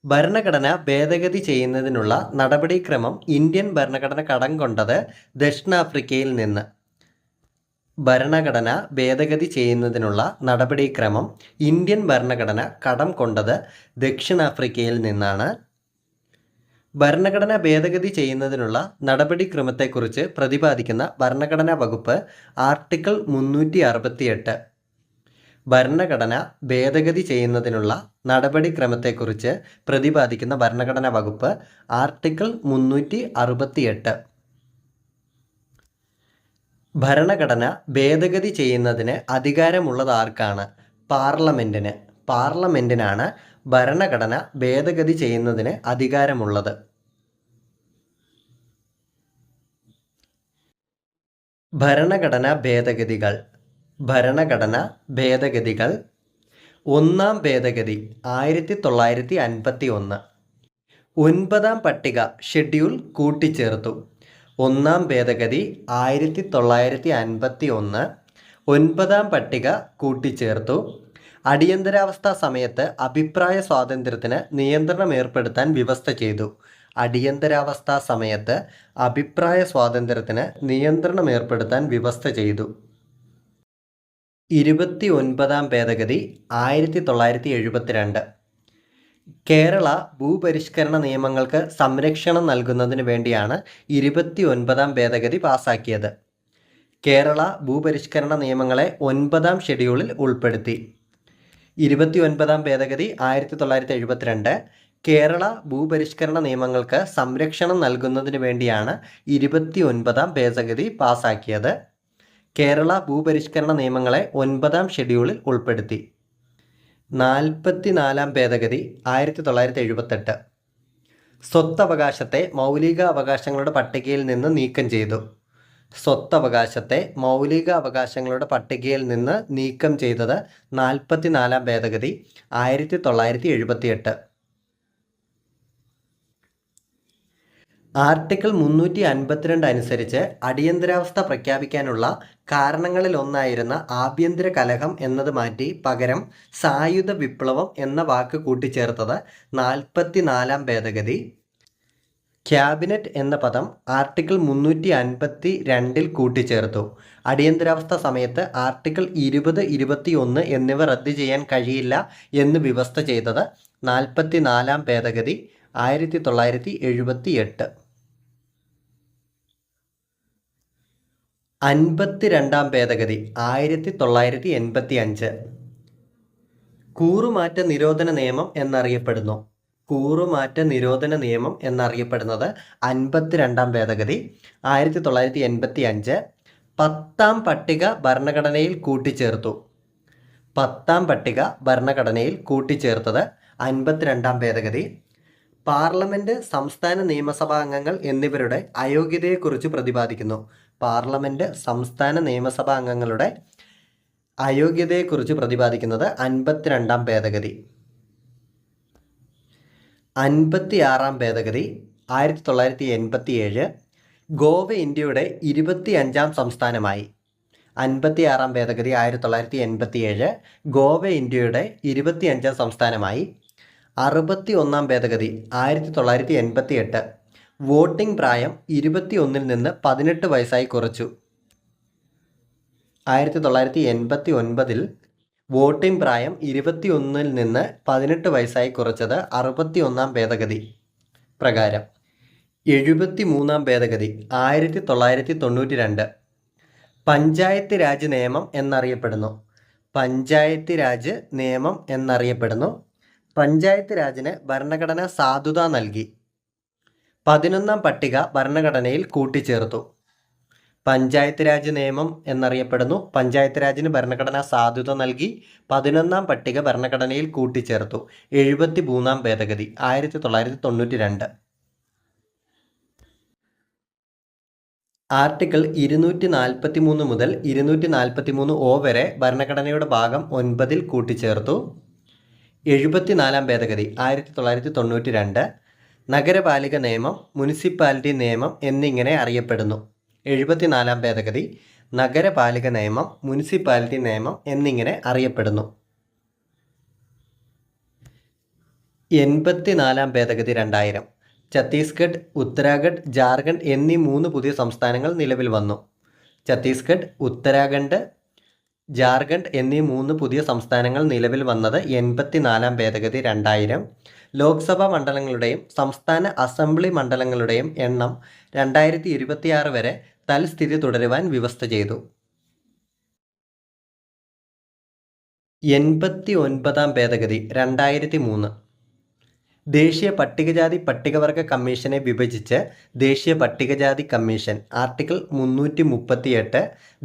ഭരണഘടന ഭേദഗതി ചെയ്യുന്നതിനുള്ള നടപടിക്രമം ഇന്ത്യൻ ഭരണഘടന കടം കൊണ്ടത് ദക്ഷിണാഫ്രിക്കയിൽ നിന്ന്. ഭരണഘടന ഭേദഗതി ചെയ്യുന്നതിനുള്ള നടപടിക്രമം ഇന്ത്യൻ ഭരണഘടന കടം കൊണ്ടത് ദക്ഷിണാഫ്രിക്കയിൽ നിന്നാണ്. ഭരണഘടന ഭേദഗതി ചെയ്യുന്നതിനുള്ള നടപടിക്രമത്തെക്കുറിച്ച് പ്രതിപാദിക്കുന്ന ഭരണഘടനാ വകുപ്പ് ആർട്ടിക്കിൾ 368. ഭരണഘടന ഭേദഗതി ചെയ്യുന്നതിനുള്ള നടപടിക്രമത്തെക്കുറിച്ച് പ്രതിപാദിക്കുന്ന ഭരണഘടനാ വകുപ്പ് ആർട്ടിക്കിൾ 368. ഭരണഘടന ഭേദഗതി ചെയ്യുന്നതിന് അധികാരമുള്ളത് ആർക്കാണ്? പാർലമെൻറ്റിന്. പാർലമെൻറ്റിനാണ് ഭരണഘടന ഭേദഗതി ചെയ്യുന്നതിന് അധികാരമുള്ളത്. ഭരണഘടനാ ഭേദഗതികൾ. ഭരണഘടന ഭേദഗതികൾ. ഒന്നാം ഭേദഗതി 1951. 9ാം പട്ടിക ഷെഡ്യൂൾ കൂട്ടിച്ചേർത്തു. ഒന്നാം ഭേദഗതി 1951. 9ാം പട്ടിക കൂട്ടിച്ചേർത്തു. അടിയന്തരാവസ്ഥ സമയത്ത് അഭിപ്രായ സ്വാതന്ത്ര്യത്തിന് നിയന്ത്രണം ഏർപ്പെടുത്താൻ വ്യവസ്ഥ ചെയ്തു. അടിയന്തരാവസ്ഥ സമയത്ത് അഭിപ്രായ സ്വാതന്ത്ര്യത്തിന് നിയന്ത്രണം ഏർപ്പെടുത്താൻ വ്യവസ്ഥ ചെയ്തു. 29ാം ഭേദഗതി 1972. കേരള ഭൂപരിഷ്കരണ നിയമങ്ങൾക്ക് സംരക്ഷണം നൽകുന്നതിന് വേണ്ടിയാണ് 29ാം ഭേദഗതി പാസാക്കിയത്. കേരള ഭൂപരിഷ്കരണ നിയമങ്ങളെ 9ാം ഷെഡ്യൂളിൽ ഉൾപ്പെടുത്തി. 29ാം ഭേദഗതി 1972 കേരള ഭൂപരിഷ്കരണ നിയമങ്ങൾക്ക് സംരക്ഷണം നൽകുന്നതിന് വേണ്ടിയാണ് 29ാം ഭേദഗതി പാസാക്കിയത്. കേരള ഭൂപരിഷ്കരണ നിയമങ്ങളെ 9ാം ഷെഡ്യൂളിൽ ഉൾപ്പെടുത്തി. 44ാം ഭേദഗതി 1978 സ്വത്തവകാശത്തെ മൗലിക അവകാശങ്ങളുടെ പട്ടികയിൽ നിന്ന് നീക്കം ചെയ്തു. സ്വത്തവകാശത്തെ മൗലിക അവകാശങ്ങളുടെ പട്ടികയിൽ നിന്ന് നീക്കം ചെയ്തത് 44ാം ഭേദഗതി 1978. ആർട്ടിക്കിൾ 352 അനുസരിച്ച് അടിയന്തരാവസ്ഥ പ്രഖ്യാപിക്കാനുള്ള കാരണങ്ങളിലൊന്നായിരുന്ന ആഭ്യന്തര കലഹം എന്നത് മാറ്റി പകരം സായുധ വിപ്ലവം എന്ന വാക്ക് കൂട്ടിച്ചേർത്തത് 44ാം ഭേദഗതി. ക്യാബിനറ്റ് എന്ന പദം ആർട്ടിക്കിൾ 352 കൂട്ടിച്ചേർത്തു. അടിയന്തരാവസ്ഥ സമയത്ത് ആർട്ടിക്കിൾ 20, 21 എന്നിവ റദ്ദ് ചെയ്യാൻ കഴിയില്ല എന്ന് വ്യവസ്ഥ ചെയ്തത് 44ാം ഭേദഗതി 1978. 52ാം ഭേദഗതി 1985 കൂറുമാറ്റ നിരോധന നിയമം എന്നറിയപ്പെടുന്നു. കൂറുമാറ്റ നിരോധന നിയമം എന്നറിയപ്പെടുന്നത് 52ാം ഭേദഗതി 1985. 10ാം പട്ടിക ഭരണഘടനയിൽ കൂട്ടിച്ചേർത്തു. 10ാം പട്ടിക ഭരണഘടനയിൽ കൂട്ടിച്ചേർത്തത് 52ാം ഭേദഗതി. പാർലമെൻറ്റ്, സംസ്ഥാന നിയമസഭാ അംഗങ്ങൾ എന്നിവരുടെ അയോഗ്യതയെക്കുറിച്ച് പ്രതിപാദിക്കുന്നു. പാർലമെൻറ്റ്, സംസ്ഥാന നിയമസഭാ അംഗങ്ങളുടെ അയോഗ്യതയെക്കുറിച്ച് പ്രതിപാദിക്കുന്നത് 52ാം ഭേദഗതി. 56ാം ഭേദഗതി 1987 ഗോവ ഇന്ത്യയുടെ 25ാം സംസ്ഥാനമായി. 56ാം ഭേദഗതി 1987 ഗോവ ഇന്ത്യയുടെ 25ാം സംസ്ഥാനമായി. 61ാം ഭേദഗതി 1988 വോട്ടിംഗ് പ്രായം 21 നിന്ന് 18 വയസ്സായി കുറച്ചു. 1989 വോട്ടിംഗ് പ്രായം 21 നിന്ന് 18 വയസ്സായി കുറച്ചത് 61ാം ഭേദഗതി പ്രകാരം. 73ാം ഭേദഗതി 1992 പഞ്ചായത്ത് രാജ് നിയമം എന്നറിയപ്പെടുന്നു. പഞ്ചായത്ത് രാജ് നിയമം എന്നറിയപ്പെടുന്നു. പഞ്ചായത്ത് രാജിന് ഭരണഘടന സാധുത നൽകി. 11ാം പട്ടിക ഭരണഘടനയിൽ കൂട്ടിച്ചേർത്തു. പഞ്ചായത്ത് രാജ് നിയമം എന്നറിയപ്പെടുന്നു. പഞ്ചായത്ത് രാജിന് ഭരണഘടന സാധുത നൽകി. 11ാം പട്ടിക ഭരണഘടനയിൽ കൂട്ടിച്ചേർത്തു. 73ാം ഭേദഗതി 1992. ആർട്ടിക്കിൾ 243 മുതൽ 243 വരെ ഭരണഘടനയുടെ ഭാഗം 9 കൂട്ടിച്ചേർത്തു. 74ാം ഭേദഗതി 1992 നഗരപാലിക നിയമം, മുനിസിപ്പാലിറ്റി നിയമം എന്നിങ്ങനെ അറിയപ്പെടുന്നു. 74ാം ഭേദഗതി നഗരപാലിക നിയമം, മുനിസിപ്പാലിറ്റി നിയമം എന്നിങ്ങനെ അറിയപ്പെടുന്നു. 84-ാം ഭേദഗതി 2000. ഛത്തീസ്ഗഡ്, ഉത്തരാഖണ്ഡ്, ജാർഖണ്ഡ് എന്നീ 3 പുതിയ സംസ്ഥാനങ്ങൾ നിലവിൽ വന്നു. ഛത്തീസ്ഗഡ്, ഉത്തരാഖണ്ഡ്, ജാർഖണ്ഡ് എന്നീ 3 പുതിയ സംസ്ഥാനങ്ങൾ നിലവിൽ വന്നത് 84-ാം ഭേദഗതി 2000. ലോക്സഭാ മണ്ഡലങ്ങളുടെയും സംസ്ഥാന അസംബ്ലി മണ്ഡലങ്ങളുടെയും എണ്ണം 2026 വരെ തൽസ്ഥിതി തുടരുവാൻ വ്യവസ്ഥ ചെയ്തു. 89-ാം ഭേദഗതി 2003. ദേശീയ പട്ടികജാതി പട്ടികവർഗ കമ്മീഷനെ വിഭജിച്ച് ദേശീയ പട്ടികജാതി കമ്മീഷൻ ആർട്ടിക്കിൾ 338,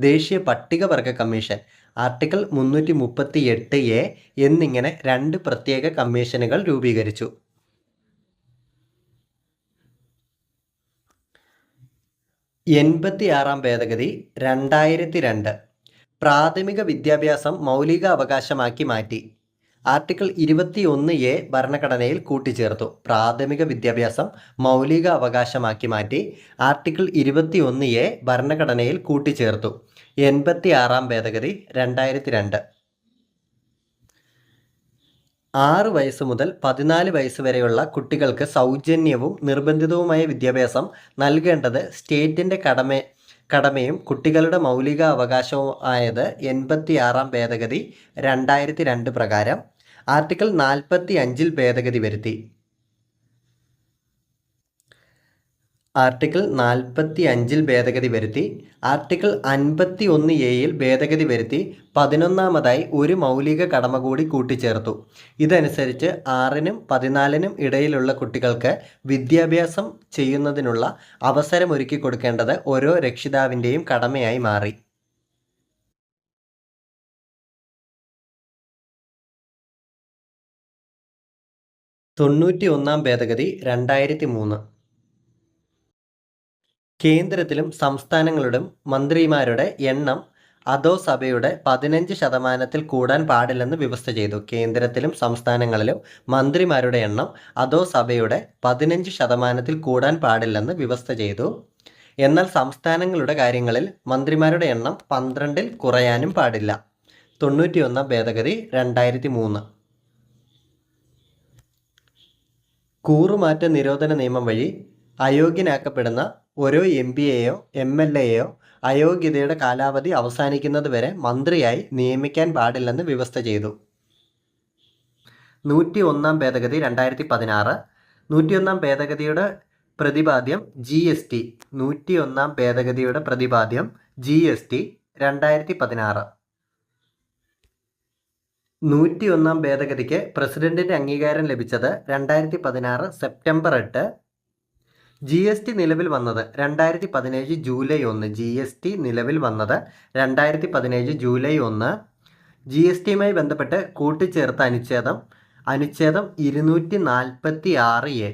ദേശീയ പട്ടികവർഗ കമ്മീഷൻ ആർട്ടിക്കിൾ 338A എന്നിങ്ങനെ 2 പ്രത്യേക കമ്മീഷനുകൾ രൂപീകരിച്ചു. 86-ാം ഭേദഗതി 2002. പ്രാഥമിക വിദ്യാഭ്യാസം മൗലിക അവകാശമാക്കി മാറ്റി. ആർട്ടിക്കിൾ 21A ഭരണഘടനയിൽ കൂട്ടിച്ചേർത്തു. പ്രാഥമിക വിദ്യാഭ്യാസം മൗലിക അവകാശമാക്കി മാറ്റി. ആർട്ടിക്കിൾ 21A ഭരണഘടനയിൽ കൂട്ടിച്ചേർത്തു. 86-ാം ഭേദഗതി 2002. 6 വയസ്സ് മുതൽ 14 വയസ്സ് വരെയുള്ള കുട്ടികൾക്ക് സൗജന്യവും നിർബന്ധിതവുമായ വിദ്യാഭ്യാസം നൽകേണ്ടത് സ്റ്റേറ്റിൻ്റെ കടമയും കുട്ടികളുടെ മൗലിക അവകാശവും ആയത് 86-ാം ഭേദഗതി 2002 പ്രകാരം ആർട്ടിക്കിൾ 45-ൽ ഭേദഗതി വരുത്തി. ആർട്ടിക്കിൾ 45-ൽ ഭേദഗതി വരുത്തി. ആർട്ടിക്കിൾ 51A-യിൽ ഭേദഗതി വരുത്തി 11-ാമതായി ഒരു മൗലിക കടമ കൂടി കൂട്ടിച്ചേർത്തു. ഇതനുസരിച്ച് 6-നും 14-നും ഇടയിലുള്ള കുട്ടികൾക്ക് വിദ്യാഭ്യാസം ചെയ്യുന്നതിനുള്ള അവസരമൊരുക്കി കൊടുക്കേണ്ടത് ഓരോ രക്ഷിതാവിൻ്റെയും കടമയായി മാറി. 91-ാം ഭേദഗതി 2003. കേന്ദ്രത്തിലും സംസ്ഥാനങ്ങളിലും മന്ത്രിമാരുടെ എണ്ണം അധോസഭയുടെ 15% കൂടാൻ പാടില്ലെന്ന് വ്യവസ്ഥ ചെയ്തു. കേന്ദ്രത്തിലും സംസ്ഥാനങ്ങളിലും മന്ത്രിമാരുടെ എണ്ണം അധോസഭയുടെ 15% കൂടാൻ പാടില്ലെന്ന് വ്യവസ്ഥ ചെയ്തു. എന്നാൽ സംസ്ഥാനങ്ങളുടെ കാര്യങ്ങളിൽ മന്ത്രിമാരുടെ എണ്ണം 12-ൽ കുറയാനും പാടില്ല. 91-ാം ഭേദഗതി 2003. കൂറുമാറ്റ നിരോധന നിയമം വഴി അയോഗ്യനാക്കപ്പെടുന്ന ഓരോ MPയെയോ MLAയെയോ അയോഗ്യതയുടെ കാലാവധി അവസാനിക്കുന്നത് വരെ മന്ത്രിയായി നിയമിക്കാൻ പാടില്ലെന്ന് വ്യവസ്ഥ ചെയ്തു. 101-ാം ഭേദഗതി 2016. 101-ാം ഭേദഗതിയുടെ പ്രതിപാദ്യം GST. 101-ാം ഭേദഗതിയുടെ പ്രതിപാദ്യം GST 2016. 101-ാം ഭേദഗതിക്ക് പ്രസിഡന്റിന്റെ അംഗീകാരം ലഭിച്ചത് 2016 സെപ്റ്റംബർ 8. GST നിലവിൽ വന്നത് 2017 ജൂലൈ 1. GST നിലവിൽ വന്നത് 2017 ജൂലൈ 1. GSTയുമായി ബന്ധപ്പെട്ട് കൂട്ടിച്ചേർത്ത അനുച്ഛേദം 246A.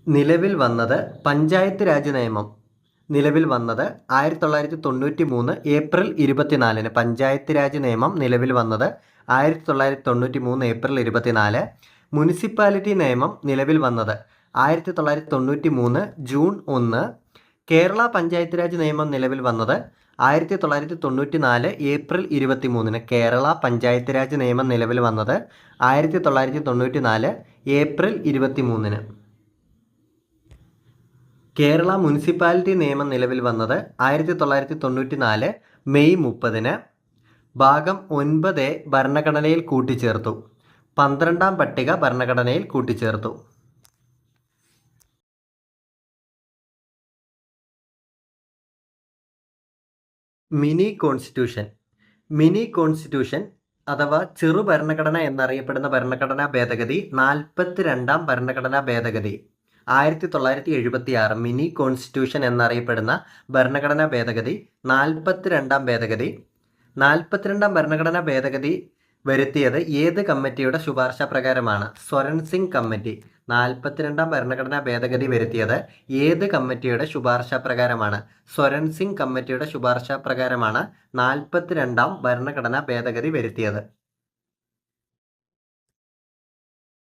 നിലവിൽ വന്നത് പഞ്ചായത്ത് രാജ് നിയമം നിലവിൽ വന്നത് 1993 ഏപ്രിൽ 24. പഞ്ചായത്ത് രാജ് നിയമം നിലവിൽ വന്നത് 1993 ഏപ്രിൽ 24. മുനിസിപ്പാലിറ്റി നിയമം നിലവിൽ വന്നത് 1993 ജൂൺ 1. കേരള പഞ്ചായത്ത് രാജ് നിയമം നിലവിൽ വന്നത് 1994 ഏപ്രിൽ 23. കേരള പഞ്ചായത്ത് രാജ് നിയമം നിലവിൽ വന്നത് 1994 ഏപ്രിൽ 23. കേരള മുനിസിപ്പാലിറ്റി നിയമം നിലവിൽ വന്നത് 1994 മെയ് 30. ഭാഗം 9 ഭരണഘടനയിൽ കൂട്ടിച്ചേർത്തു. 12-ാം പട്ടിക ഭരണഘടനയിൽ കൂട്ടിച്ചേർത്തു. മിനി കോൺസ്റ്റിറ്റ്യൂഷൻ അഥവാ ചെറു ഭരണഘടന എന്നറിയപ്പെടുന്ന ഭരണഘടനാ ഭേദഗതി 42-ാം ഭരണഘടനാ ഭേദഗതി 1976. മിനി കോൺസ്റ്റിറ്റ്യൂഷൻ എന്നറിയപ്പെടുന്ന ഭരണഘടനാ ഭേദഗതി 42-ാം ഭേദഗതി. 42-ാം ഭരണഘടനാ ഭേദഗതി വരുത്തിയത് ഏത് കമ്മിറ്റിയുടെ ശുപാർശ പ്രകാരമാണ്? സ്വരൺ സിംഗ് കമ്മിറ്റി. 42-ാം ഭരണഘടനാ ഭേദഗതി വരുത്തിയത് ഏത് കമ്മിറ്റിയുടെ ശുപാർശ പ്രകാരമാണ്? സ്വരൺ സിംഗ് കമ്മിറ്റിയുടെ ശുപാർശ പ്രകാരമാണ് 42-ാം ഭരണഘടനാ ഭേദഗതി വരുത്തിയത്.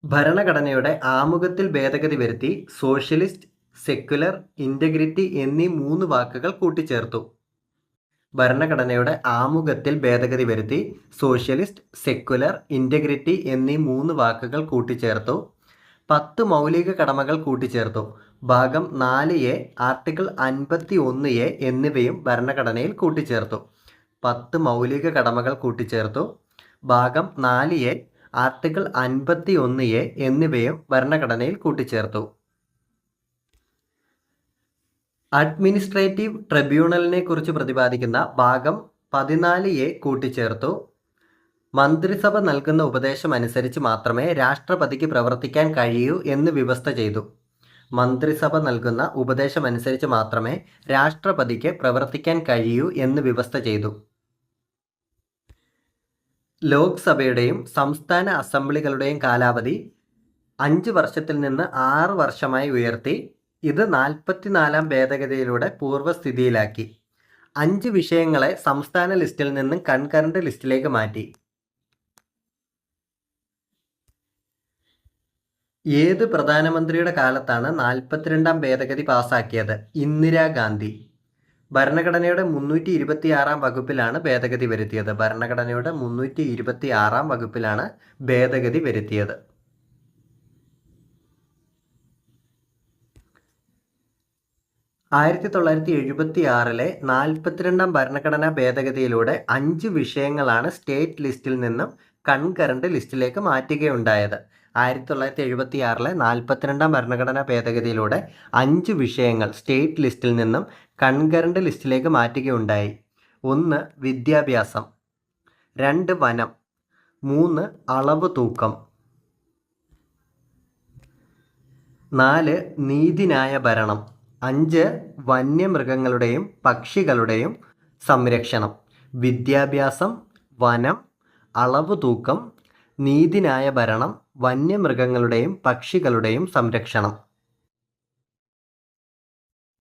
ഭരണഘടനയുടെ ആമുഖത്തിൽ ഭേദഗതി വരുത്തി സോഷ്യലിസ്റ്റ്, സെക്യുലർ, ഇന്റഗ്രിറ്റി എന്നീ 3 വാക്കുകൾ കൂട്ടിച്ചേർത്തു. ഭരണഘടനയുടെ ആമുഖത്തിൽ ഭേദഗതി വരുത്തി. സോഷ്യലിസ്റ്റ്, സെക്കുലർ, ഇൻ്റഗ്രിറ്റി എന്നീ 3 വാക്കുകൾ കൂട്ടിച്ചേർത്തു. 10 മൗലിക കടമകൾ കൂട്ടിച്ചേർത്തു. ഭാഗം 4A ആർട്ടിക്കിൾ 51A എന്നിവയും ഭരണഘടനയിൽ കൂട്ടിച്ചേർത്തു. 10 മൗലിക കടമകൾ കൂട്ടിച്ചേർത്തു. ഭാഗം 4A ആർട്ടിക്കിൾ 51A എന്നിവയും ഭരണഘടനയിൽ കൂട്ടിച്ചേർത്തു. അഡ്മിനിസ്ട്രേറ്റീവ് ട്രിബ്യൂണലിനെ കുറിച്ച് പ്രതിപാദിക്കുന്ന ഭാഗം 14A കൂട്ടിച്ചേർത്തു. മന്ത്രിസഭ നൽകുന്ന ഉപദേശം അനുസരിച്ച് മാത്രമേ രാഷ്ട്രപതിക്ക് പ്രവർത്തിക്കാൻ കഴിയൂ എന്ന് വ്യവസ്ഥ ചെയ്തു. മന്ത്രിസഭ നൽകുന്ന ഉപദേശം അനുസരിച്ച് മാത്രമേ രാഷ്ട്രപതിക്ക് പ്രവർത്തിക്കാൻ കഴിയൂ എന്ന് വ്യവസ്ഥ ചെയ്തു. ലോക്സഭയുടെയും സംസ്ഥാന അസംബ്ലികളുടെയും കാലാവധി 5 വർഷത്തിൽ നിന്ന് 6 വർഷമായി ഉയർത്തി. ഇത് 44ാം ഭേദഗതിയിലൂടെ പൂർവ്വസ്ഥിതിയിലാക്കി. 5 വിഷയങ്ങളെ സംസ്ഥാന ലിസ്റ്റിൽ നിന്നും കൺകറന്റ് ലിസ്റ്റിലേക്ക് മാറ്റി. ഏത് പ്രധാനമന്ത്രിയുടെ കാലത്താണ് 42ാം ഭേദഗതി പാസാക്കിയത്? ഇന്ദിരാഗാന്ധി. ഭരണഘടനയുടെ 326ാം വകുപ്പിലാണ് ഭേദഗതി വരുത്തിയത്. ഭരണഘടനയുടെ 326ാം വകുപ്പിലാണ് ഭേദഗതി വരുത്തിയത്. 1976 42ാം ഭരണഘടനാ ഭേദഗതിയിലൂടെ 5 വിഷയങ്ങളാണ് സ്റ്റേറ്റ് ലിസ്റ്റിൽ നിന്നും കൺകറന്റ് ലിസ്റ്റിലേക്ക് മാറ്റുകയുണ്ടായത്. 1976 42ാം ഭരണഘടനാ ഭേദഗതിയിലൂടെ 5 വിഷയങ്ങൾ സ്റ്റേറ്റ് ലിസ്റ്റിൽ നിന്നും കൺകറന്റ് ലിസ്റ്റിലേക്ക് മാറ്റുകയുണ്ടായി. 1 വിദ്യാഭ്യാസം, 2 വനം, 3 അളവ് തൂക്കം, 4 നീതിന്യായ ഭരണം, 5 വന്യമൃഗങ്ങളുടെയും പക്ഷികളുടെയും സംരക്ഷണം. വിദ്യാഭ്യാസം, വനം, അളവ് തൂക്കം, നീതിന്യായ ഭരണം, വന്യമൃഗങ്ങളുടെയും പക്ഷികളുടെയും സംരക്ഷണം.